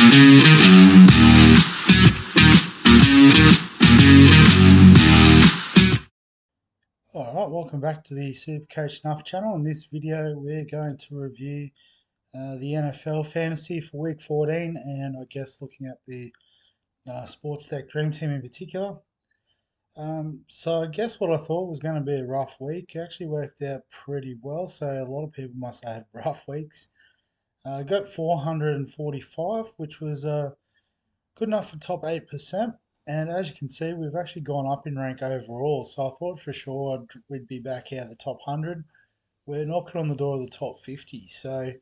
Alright, welcome back to the Supercoach Nuff channel. In this video we're going to review the NFL fantasy for week 14 and I guess looking at the Sportsdeck Dream Team in particular. So I guess what I thought was going to be a rough week actually worked out pretty well, so a lot of people must have had rough weeks. I got 445, which was good enough for top 8%. And as you can see, we've actually gone up in rank overall. So I thought for sure we'd be back out of the top 100. We're knocking on the door of the top 50. So,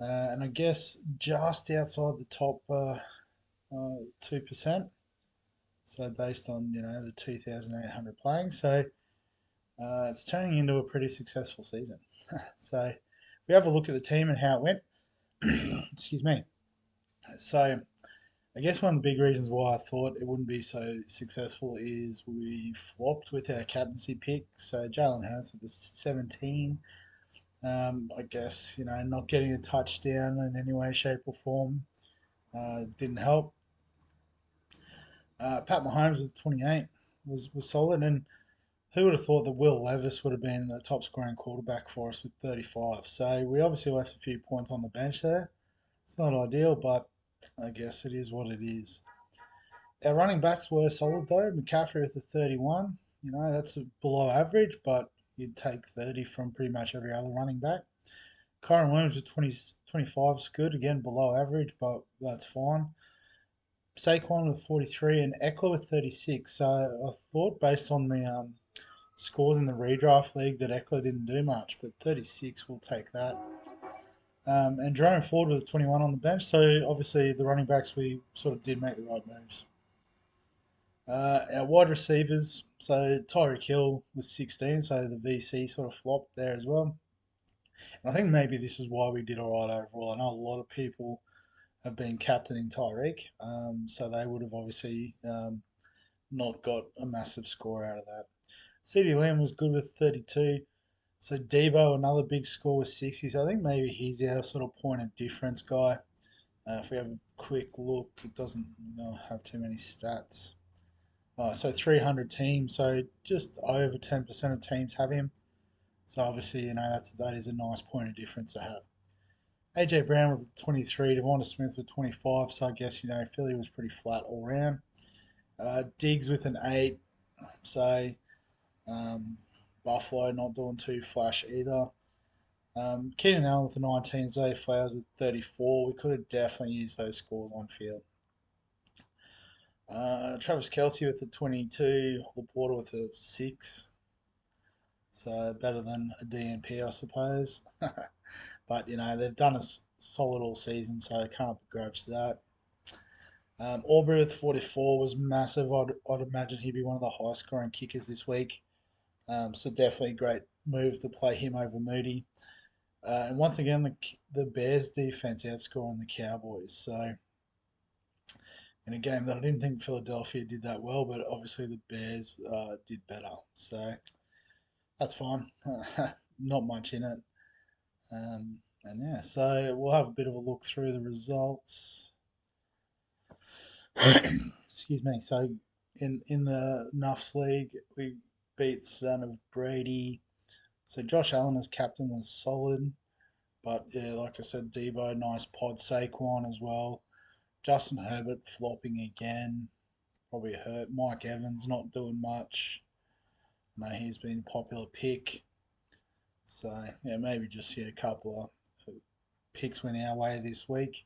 and I guess just outside the top 2%. So based on, the 2,800 playing. So it's turning into a pretty successful season. So we have a look at the team and how it went. Excuse me. So I guess one of the big reasons why I thought it wouldn't be so successful is we flopped with our captaincy pick. So Jalen Hurts with the 17. I guess, not getting a touchdown in any way, shape, or form didn't help. Pat Mahomes with 28 was solid. And who would have thought that Will Levis would have been the top scoring quarterback for us with 35? So we obviously left a few points on the bench there. It's not ideal, but I guess it is what it is. Our running backs were solid though. McCaffrey with the 31. That's below average, but you'd take 30 from pretty much every other running back. Kyron Williams with 25 is good. Again, below average, but that's fine. Saquon with 43 and Eckler with 36. So I thought based on the scores in the redraft league that Eckler didn't do much, but 36 will take that. And Jerome Ford with 21 on the bench. So obviously the running backs, we sort of did make the right moves. Our wide receivers, so Tyreek Hill was 16, so the VC sort of flopped there as well. And I think maybe this is why we did all right overall. I know a lot of people have been captaining Tyreek, so they would have obviously not got a massive score out of that. CeeDee Lamb was good with 32. So Debo, another big score with 60. So I think maybe he's our sort of point of difference guy. If we have a quick look, it doesn't have too many stats. So 300 teams, so just over 10% of teams have him. So obviously, that is a nice point of difference to have. AJ Brown with 23, Devonta Smith with 25. So I guess Philly was pretty flat all round. Diggs with an 8. So Buffalo not doing too flash either. Keenan Allen with a 19, Zay Flowers with 34. We could have definitely used those scores on field. Travis Kelce with the 22, Laporta with a 6. So better than a DNP, I suppose. But, they've done a solid all season, so I can't begrudge that. Aubrey with 44 was massive. I'd imagine he'd be one of the high scoring kickers this week. So definitely a great move to play him over Moody. And once again, the Bears defense outscoring the Cowboys. So in a game that I didn't think Philadelphia did that well, but obviously the Bears did better. So that's fine. Not much in it. And yeah, so we'll have a bit of a look through the results. Excuse me. So in the Nuffs League, we beat Son of Brady. So Josh Allen as captain was solid. But yeah, like I said, Debo, nice pod. Saquon as well. Justin Herbert flopping again. Probably hurt. Mike Evans not doing much. No, he's been a popular pick. So yeah, maybe just a couple of picks went our way this week.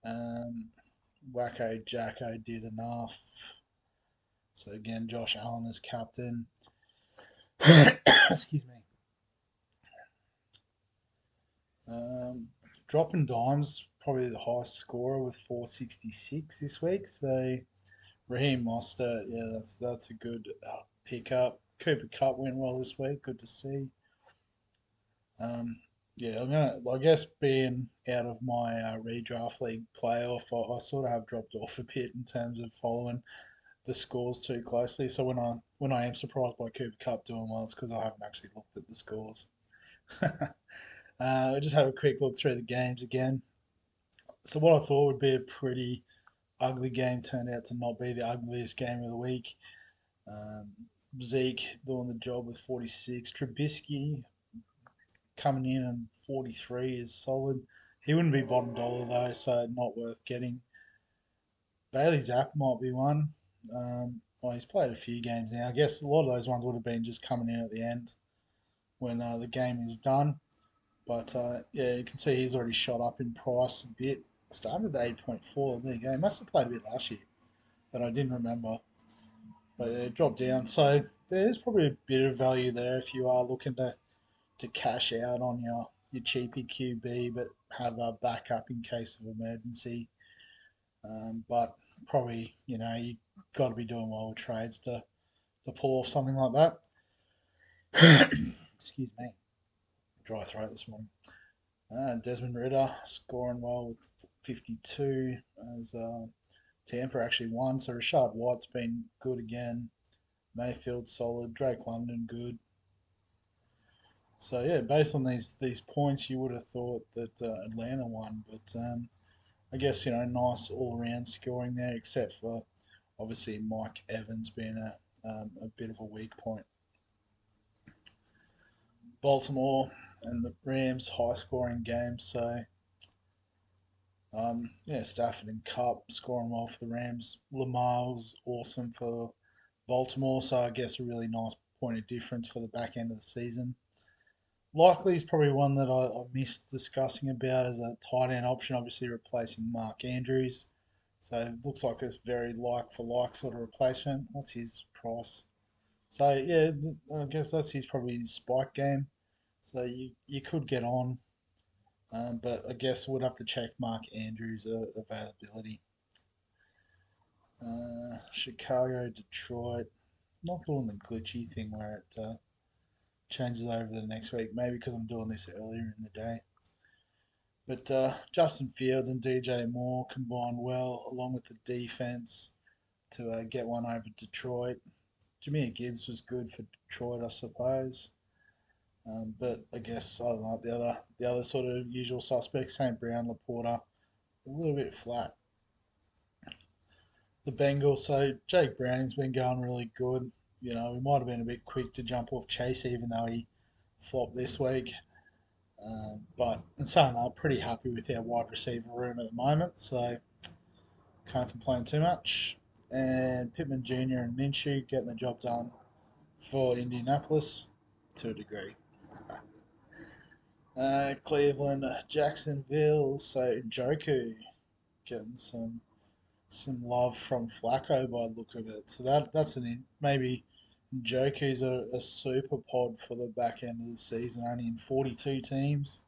Wacko Jacko did enough. So again, Josh Allen as captain. Excuse me. Dropping Dimes, probably the highest scorer with 466 this week. So Raheem Mostert, yeah, that's a good pickup. Cooper Cup went well this week. Good to see. Yeah, I guess being out of my redraft league playoff, I sort of have dropped off a bit in terms of following the scores too closely. So when I am surprised by Cooper Cup doing well, it's because I haven't actually looked at the scores. We'll just have a quick look through the games again. So what I thought would be a pretty ugly game turned out to not be the ugliest game of the week. Um, Zeke doing the job with 46. Trubisky coming in and 43 is solid. He wouldn't be bottom dollar though, so not worth getting. Bailey Zapp might be one. Well, he's played a few games now. I guess a lot of those ones would have been just coming in at the end when the game is done. But yeah, you can see he's already shot up in price a bit. Started at 8.4. There you go. He must have played a bit last year that I didn't remember. But it dropped down. So there's probably a bit of value there if you are looking to cash out on your cheapy QB, but have a backup in case of emergency. But probably, you got to be doing well with trades to pull off something like that. Excuse me. Dry throat this morning. Desmond Ritter scoring well with 52 as Tampa actually won. So Rashad White's been good again. Mayfield solid. Drake London good. So yeah, based on these points, you would have thought that Atlanta won, but I guess nice all round scoring there, except for obviously Mike Evans being a bit of a weak point. Baltimore and the Rams high scoring game, so yeah, Stafford and Cup scoring well for the Rams. Lamar was awesome for Baltimore, so I guess a really nice point of difference for the back end of the season. Likely is probably one that I missed discussing about as a tight end option, obviously replacing Mark Andrews. So it looks like it's very like for like sort of replacement. What's his price? So yeah, I guess that's his probably his spike game. So you could get on, but I guess we'd have to check Mark Andrews' availability. Chicago, Detroit, not doing the glitchy thing where it changes over the next week. Maybe because I'm doing this earlier in the day. But Justin Fields and DJ Moore combined well, along with the defense, to get one over Detroit. Jameer Gibbs was good for Detroit, I suppose. But I guess I don't know the other sort of usual suspects, St. Brown, Laporta, a little bit flat. The Bengals, so Jake Browning's been going really good. We might have been a bit quick to jump off Chase, even though he flopped this week. But in saying that, I'm pretty happy with our wide receiver room at the moment, so can't complain too much. And Pittman Jr. and Minshew getting the job done for Indianapolis to a degree. Cleveland, Jacksonville, so Joku getting some love from Flacco by the look of it. So that's maybe Joku's a super pod for the back end of the season, only in 42 teams.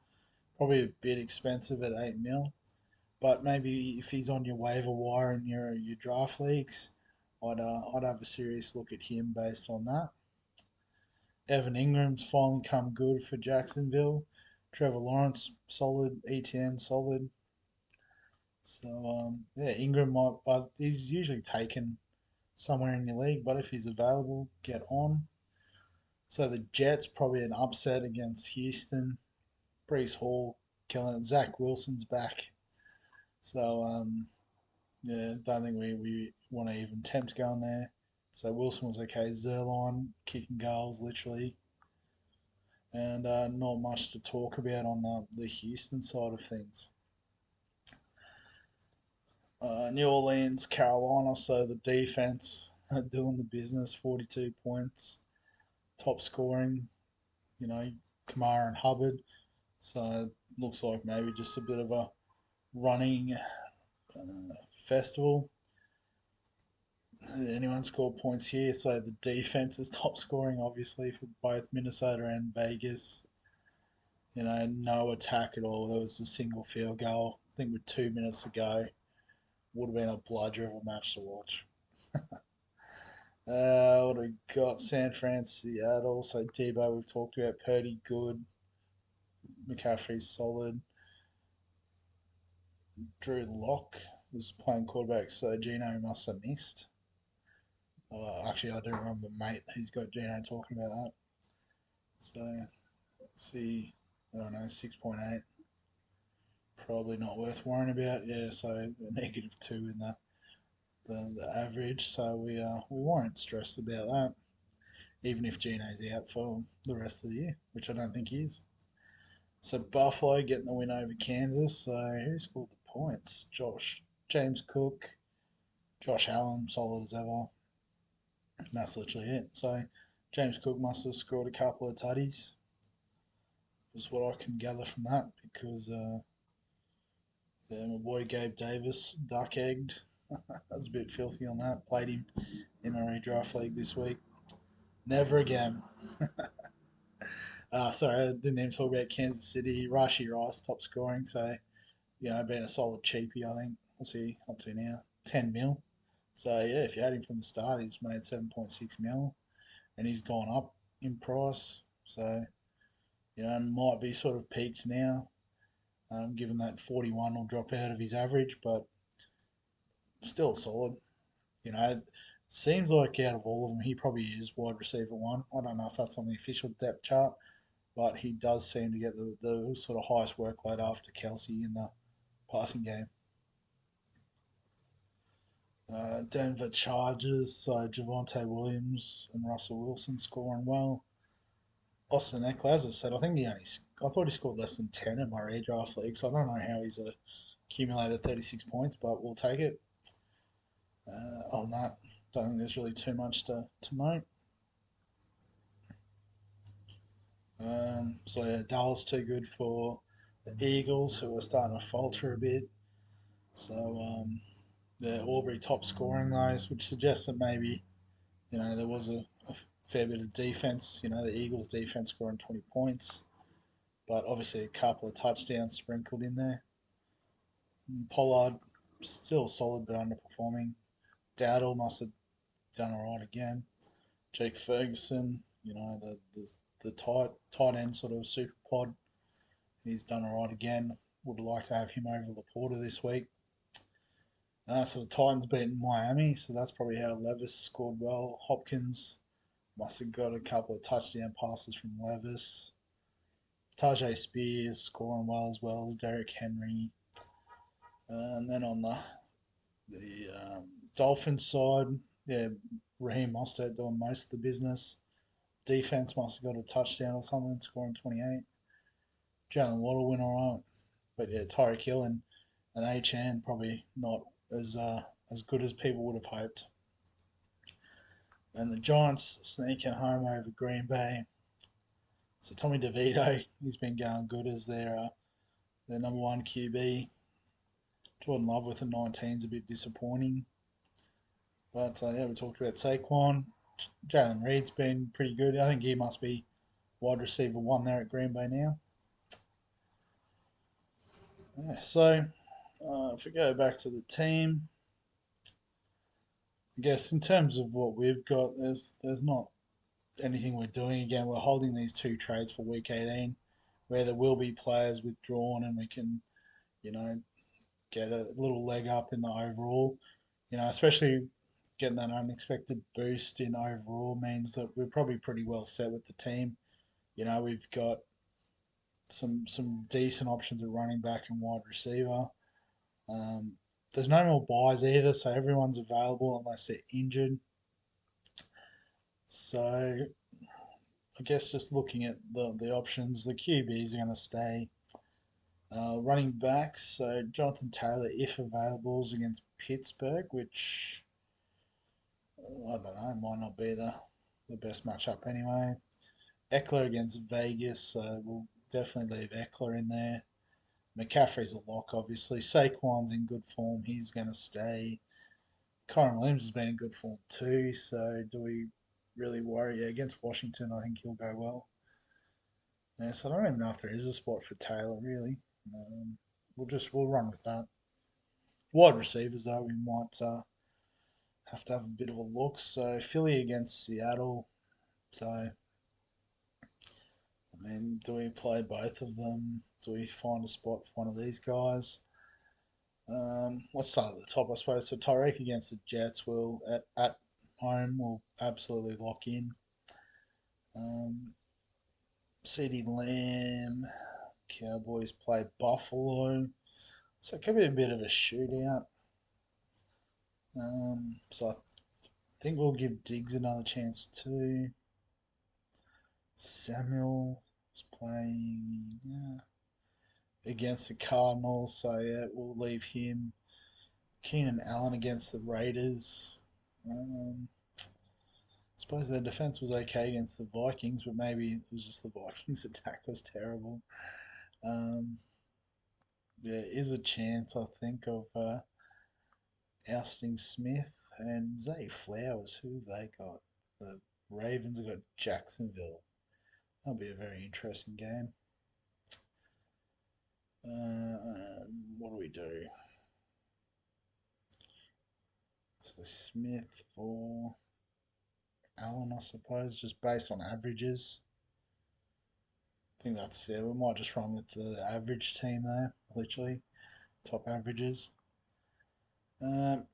Probably a bit expensive at 8 mil. But maybe if he's on your waiver wire in your draft leagues, I'd have a serious look at him based on that. Evan Ingram's finally come good for Jacksonville. Trevor Lawrence solid. ETN solid. So yeah, Ingram might. He's usually taken somewhere in your league, but if he's available, get on. So the Jets probably an upset against Houston. Brees Hall killing it. Zach Wilson's back. So yeah, don't think we want to even tempt going there. So Wilson was okay. Zerline kicking goals literally, and not much to talk about on the Houston side of things. New Orleans, Carolina. So the defense doing the business. 42 points, top scoring. Kamara and Hubbard. So it looks like maybe just a bit of a running festival. Anyone score points here? So the defense is top scoring, obviously, for both Minnesota and Vegas. No attack at all. There was a single field goal. I think with 2 minutes to go, would have been a bludger of a match to watch. What do we got? San Fran, Seattle. So Debo, we've talked about. Purdy, good. McCaffrey's solid. Drew Lock was playing quarterback, so Gino must have missed. Actually, I do remember mate who's got Gino talking about that. So, see, I don't know, 6.8. Probably not worth worrying about. Yeah, so a -2 in the average. So we weren't stressed about that, even if Gino's out for the rest of the year, which I don't think he is. So Buffalo getting the win over Kansas. So who scored the points? James Cook, Josh Allen, solid as ever. And that's literally it. So James Cook must have scored a couple of tutties, is what I can gather from that, because yeah, my boy Gabe Davis duck egged. I was a bit filthy on that. Played him in my redraft league this week. Never again. Sorry, I didn't even talk about Kansas City. Rashi Rice top scoring, so being a solid cheapie, I think. What's he up to now? 10 mil. So yeah, if you had him from the start, he's made 7.6 mil, and he's gone up in price. So might be sort of peaked now. Given that 41 will drop out of his average, but still solid. It seems like out of all of them, he probably is wide receiver one. I don't know if that's on the official depth chart, but he does seem to get the sort of highest workload after Kelsey in the passing game. Denver Chargers, so Javonte Williams and Russell Wilson scoring well. Austin Eckler, as I said, I thought he scored less than 10 in my redraft league, so I don't know how he's accumulated 36 points, but we'll take it. On that, don't think there's really too much to note. So yeah, Dallas too good for the Eagles, who are starting to falter a bit. So yeah, Aubrey top scoring those, which suggests that maybe there was a fair bit of defense. The Eagles defense scoring 20 points, but obviously a couple of touchdowns sprinkled in there. Pollard still solid but underperforming. Dowdle must have done all right again. Jake Ferguson, the tight end sort of super pod, he's done all right again. Would like to have him over Laporta this week. So the Titans beating Miami, so that's probably how Levis scored well. Hopkins must have got a couple of touchdown passes from Levis. Tajay Spears scoring well as Derrick Henry. And then on the Dolphins side, yeah, Raheem Mostert doing most of the business. Defense must have got a touchdown or something, scoring 28. Jalen Waddle went all right. But yeah, Tyreek Hill and H.N. probably not as good as people would have hoped. And the Giants sneaking home over Green Bay. So Tommy DeVito, he's been going good as their number one QB. Jordan Love with a 19 is a bit disappointing. But yeah, we talked about Saquon. Jalen Reed's been pretty good. I think he must be wide receiver one there at Green Bay now. Yeah, so if we go back to the team, I guess in terms of what we've got, there's not anything we're doing. Again, we're holding these two trades for week 18, where there will be players withdrawn, and we can, you know, get a little leg up in the overall. Especially getting that unexpected boost in overall means that we're probably pretty well set with the team. We've got some decent options at running back and wide receiver. Um, there's no more buys either, so everyone's available unless they're injured. So I guess just looking at the options, the QBs are going to stay. Running backs, so Jonathan Taylor, if available, is against Pittsburgh, which I don't know, might not be the best matchup anyway. Eckler against Vegas, so we'll definitely leave Eckler in there. McCaffrey's a lock, obviously. Saquon's in good form, he's going to stay. Kyron Williams has been in good form too, so do we really worry? Yeah, against Washington, I think he'll go well. Yeah, so I don't even know if there is a spot for Taylor, really. We'll run with that. Wide receivers, though, we might have to have a bit of a look. So Philly against Seattle. So do we play both of them? Do we find a spot for one of these guys? Let's start at the top, I suppose. So Tyreek against the Jets will at home will absolutely lock in. CeeDee Lamb, Cowboys play Buffalo. So it could be a bit of a shootout. So I think we'll give Diggs another chance too. Samuel is playing against the Cardinals, so yeah, we'll leave him. Keenan Allen against the Raiders. I suppose their defense was okay against the Vikings, but maybe it was just the Vikings' attack was terrible. Um, there is a chance, I think, of ousting Smith and Zay Flowers. Who have they got? The Ravens have got Jacksonville. That'll be a very interesting game. What do we do? So Smith for Allen, I suppose, just based on averages. I think that's it. We might just run with the average team there, literally top averages. Um,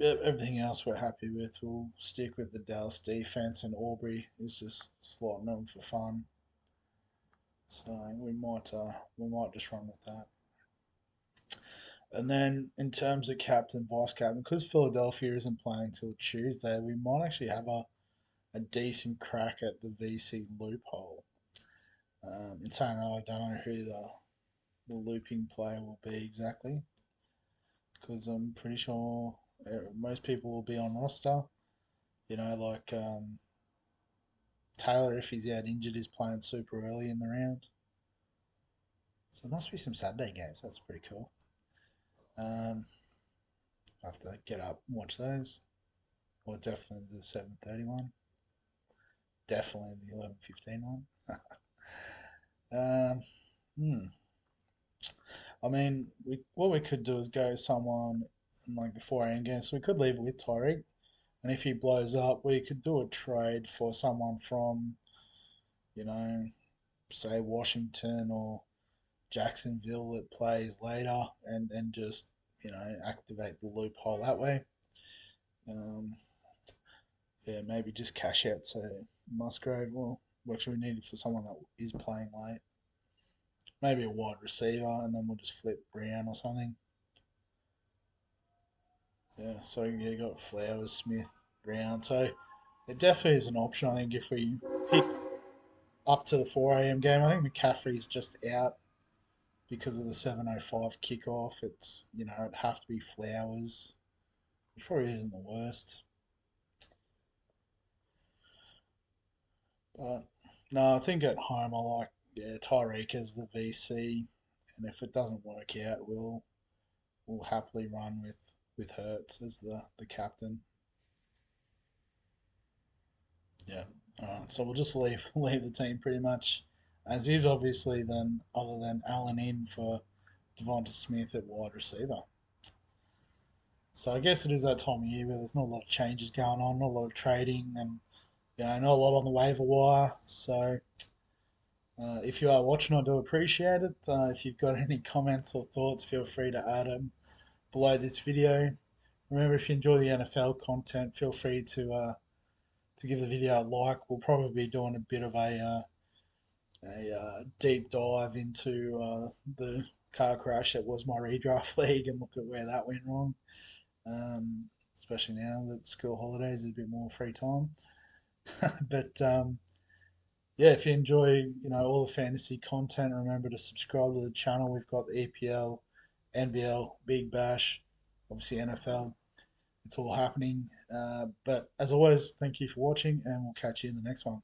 Everything else we're happy with. We'll stick with the Dallas defense, and Aubrey is just slotting them for fun. So we might just run with that. And then in terms of captain, vice captain, because Philadelphia isn't playing till Tuesday, we might actually have a decent crack at the VC loophole. In saying that, I don't know who the looping player will be exactly, because I'm pretty sure most people will be on roster. Like Taylor, if he's out injured, is playing super early in the round. So there must be some Saturday games. That's pretty cool. Um, I have to get up and watch those. Or definitely the 7:30 one. Definitely the 11:15 one. um, hmm. I mean, what we could do is go someone in like the 4 a.m. game. So we could leave it with Tyreek. And if he blows up, we could do a trade for someone from, you know, say Washington or Jacksonville that plays later and just, activate the loophole that way. Um, yeah, maybe just cash out to Musgrave. Well, actually, we need it for someone that is playing late. Maybe a wide receiver, and then we'll just flip Brown or something. Yeah, so yeah, you got Flowers, Smith, Brown. So it definitely is an option. I think if we pick up to the 4 a.m. game, I think McCaffrey's just out because of the 7:05 kickoff. It'd have to be Flowers, which probably isn't the worst. But no, I think at home I like Tyreek as the VC, and if it doesn't work out, we'll happily run with Hertz as the captain. Yeah. All right. So we'll just leave leave the team pretty much as is, obviously. Then other than Allen in for Devonta Smith at wide receiver. So I guess it is that time of year where there's not a lot of changes going on, not a lot of trading, and not a lot on the waiver wire. So if you are watching, I do appreciate it. If you've got any comments or thoughts, feel free to add them below this video. Remember, if you enjoy the NFL content, feel free to give the video a like. We'll probably be doing a bit of a deep dive into the car crash that was my redraft league and look at where that went wrong. Especially now that school holidays is a bit more free time. But yeah, if you enjoy all the fantasy content, remember to subscribe to the channel. We've got the EPL, NBL, Big Bash, obviously NFL. It's all happening. But as always, thank you for watching, and we'll catch you in the next one.